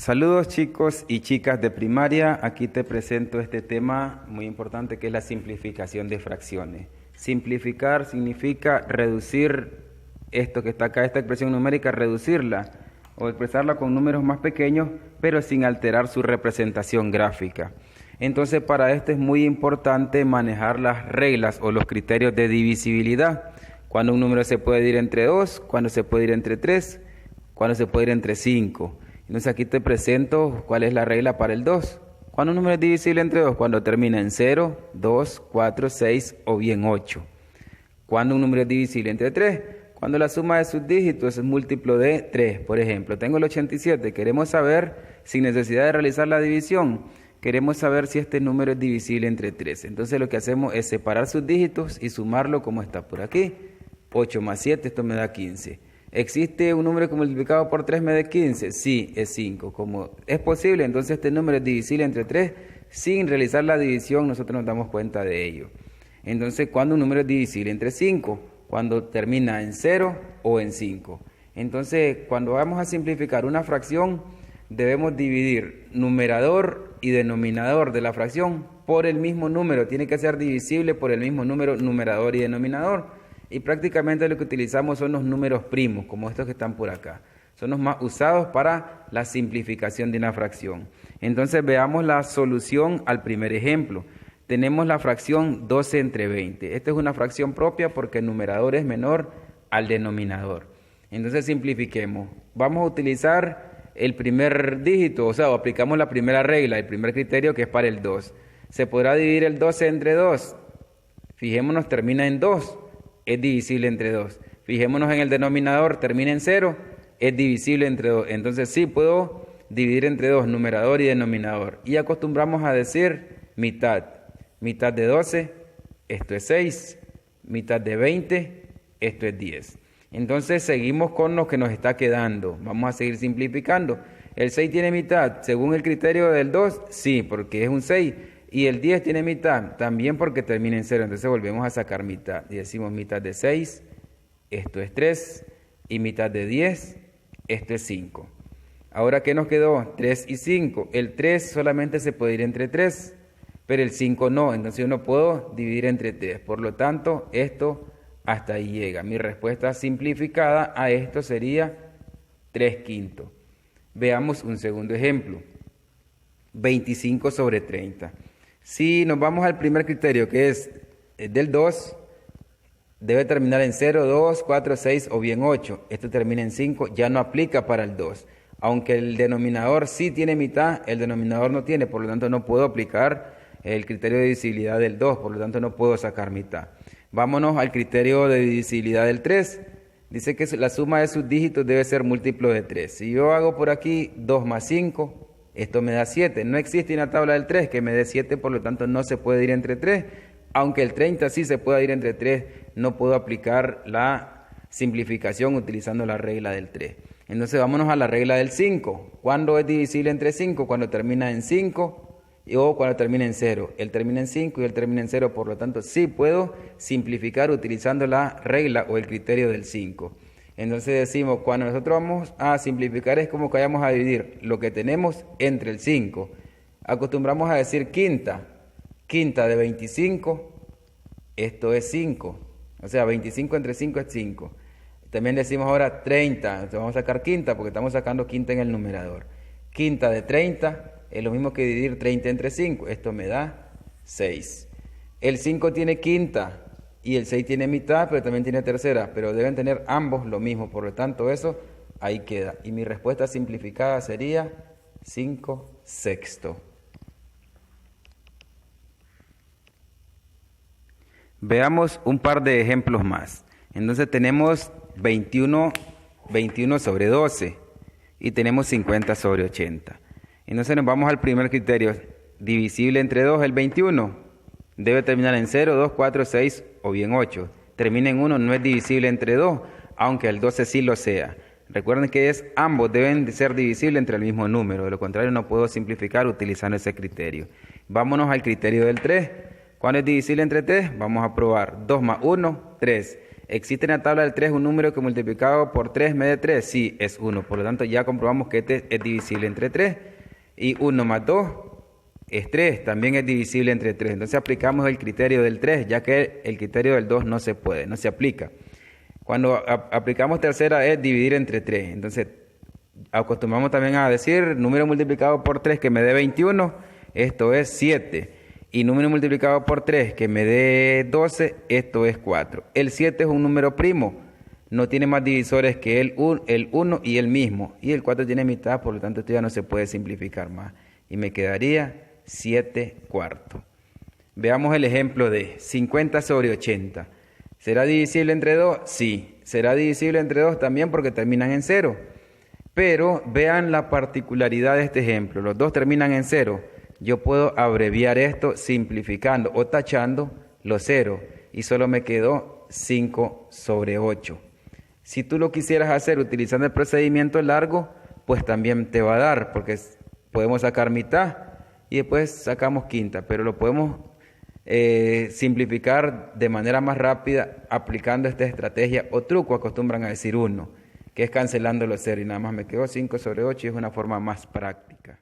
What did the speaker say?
Saludos chicos y chicas de primaria, aquí te presento este tema muy importante que es la simplificación de fracciones. Simplificar significa reducir esto que está acá, esta expresión numérica, reducirla o expresarla con números más pequeños pero sin alterar su representación gráfica. Entonces para esto es muy importante manejar las reglas o los criterios de divisibilidad. Cuando un número se puede dividir entre 2, cuando se puede dividir entre 3, cuando se puede dividir entre 5. Entonces aquí te presento cuál es la regla para el 2. ¿Cuándo un número es divisible entre 2? Cuando termina en 0, 2, 4, 6 o bien 8. ¿Cuándo un número es divisible entre 3? Cuando la suma de sus dígitos es múltiplo de 3. Por ejemplo, tengo el 87. Queremos saber, sin necesidad de realizar la división, queremos saber si este número es divisible entre 3. Entonces lo que hacemos es separar sus dígitos y sumarlo como está por aquí. 8 más 7, esto me da 15. ¿Existe un número que multiplicado por 3 me dé 15? Sí, es 5. Como es posible, entonces este número es divisible entre 3. Sin realizar la división, nosotros nos damos cuenta de ello. Entonces, ¿cuándo un número es divisible entre 5? Cuando termina en 0 o en 5. Entonces, cuando vamos a simplificar una fracción, debemos dividir numerador y denominador de la fracción por el mismo número. Tiene que ser divisible por el mismo número, numerador y denominador. Y prácticamente lo que utilizamos son los números primos, como estos que están por acá. Son los más usados para la simplificación de una fracción. Entonces veamos la solución al primer ejemplo. Tenemos la fracción 12 entre 20. Esta es una fracción propia porque el numerador es menor al denominador. Entonces simplifiquemos. Vamos a utilizar el primer dígito, o sea, aplicamos la primera regla, el primer criterio que es para el 2. ¿Se podrá dividir el 12 entre 2? Fijémonos, termina en 2. Es divisible entre 2. Fijémonos en el denominador, termina en 0, es divisible entre 2. Entonces sí puedo dividir entre 2, numerador y denominador. Y acostumbramos a decir mitad. Mitad de 12, esto es 6. Mitad de 20, esto es 10. Entonces seguimos con lo que nos está quedando. Vamos a seguir simplificando. ¿El 6 tiene mitad? Según el criterio del 2, sí, porque es un 6. Y el 10 tiene mitad, también porque termina en 0, entonces volvemos a sacar mitad. Y decimos mitad de 6, esto es 3, y mitad de 10, esto es 5. Ahora, ¿qué nos quedó? 3 y 5. El 3 solamente se puede ir entre 3, pero el 5 no, entonces yo no puedo dividir entre 3. Por lo tanto, esto hasta ahí llega. Mi respuesta simplificada a esto sería 3/5. Veamos un segundo ejemplo. 25 sobre 30. Si nos vamos al primer criterio, que es del 2, debe terminar en 0, 2, 4, 6 o bien 8. Esto termina en 5, ya no aplica para el 2. Aunque el denominador sí tiene mitad, el denominador no tiene, por lo tanto no puedo aplicar el criterio de divisibilidad del 2, por lo tanto no puedo sacar mitad. Vámonos al criterio de divisibilidad del 3. Dice que la suma de sus dígitos debe ser múltiplo de 3. Si yo hago por aquí 2 más 5, esto me da 7. No existe una tabla del 3 que me dé 7, por lo tanto no se puede ir entre 3. Aunque el 30 sí se puede ir entre 3, no puedo aplicar la simplificación utilizando la regla del 3. Entonces vámonos a la regla del 5. ¿Cuándo es divisible entre 5? Cuando termina en 5 o cuando termina en 0. Él termina en 5 y él termina en 0, por lo tanto sí puedo simplificar utilizando la regla o el criterio del 5. Entonces decimos, cuando nosotros vamos a simplificar es como que vayamos a dividir lo que tenemos entre el 5. Acostumbramos a decir quinta. Quinta de 25, esto es 5. O sea, 25 entre 5 es 5. También decimos ahora 30. Entonces vamos a sacar quinta porque estamos sacando quinta en el numerador. Quinta de 30 es lo mismo que dividir 30 entre 5. Esto me da 6. El 5 tiene quinta. Y el 6 tiene mitad, pero también tiene tercera, pero deben tener ambos lo mismo, por lo tanto eso ahí queda. Y mi respuesta simplificada sería 5/6. Veamos un par de ejemplos más. Entonces tenemos 21 sobre 12 y tenemos 50 sobre 80. Entonces nos vamos al primer criterio, divisible entre 2, el 21. Debe terminar en 0, 2, 4, 6 o bien 8. Termina en 1, no es divisible entre 2, aunque el 12 sí lo sea. Recuerden que ambos deben de ser divisibles entre el mismo número, de lo contrario no puedo simplificar utilizando ese criterio. Vámonos al criterio del 3. ¿Cuándo es divisible entre 3? Vamos a probar. 2 más 1, 3. ¿Existe en la tabla del 3 un número que multiplicado por 3 me dé 3? Sí, es 1. Por lo tanto, ya comprobamos que este es divisible entre 3. Y 1 más 2 es 3, también es divisible entre 3. Entonces aplicamos el criterio del 3, ya que el criterio del 2 no se puede, no se aplica. Cuando aplicamos tercera es dividir entre 3. Entonces acostumbramos también a decir número multiplicado por 3 que me dé 21, esto es 7. Y número multiplicado por 3 que me dé 12, esto es 4. El 7 es un número primo, no tiene más divisores que el 1 y el mismo. Y el 4 tiene mitad, por lo tanto esto ya no se puede simplificar más. Y me quedaría 7 cuartos. Veamos el ejemplo de 50 sobre 80. ¿Será divisible entre 2? Sí. ¿Será divisible entre 2 también porque terminan en 0? Pero vean la particularidad de este ejemplo. Los dos terminan en 0. Yo puedo abreviar esto simplificando o tachando los 0 y solo me quedó 5 sobre 8. Si tú lo quisieras hacer utilizando el procedimiento largo, pues también te va a dar, porque podemos sacar mitad y después sacamos quinta, pero lo podemos simplificar de manera más rápida aplicando esta estrategia o truco, acostumbran a decir 1, que es cancelando los 0 y nada más me quedó 5 sobre 8 y es una forma más práctica.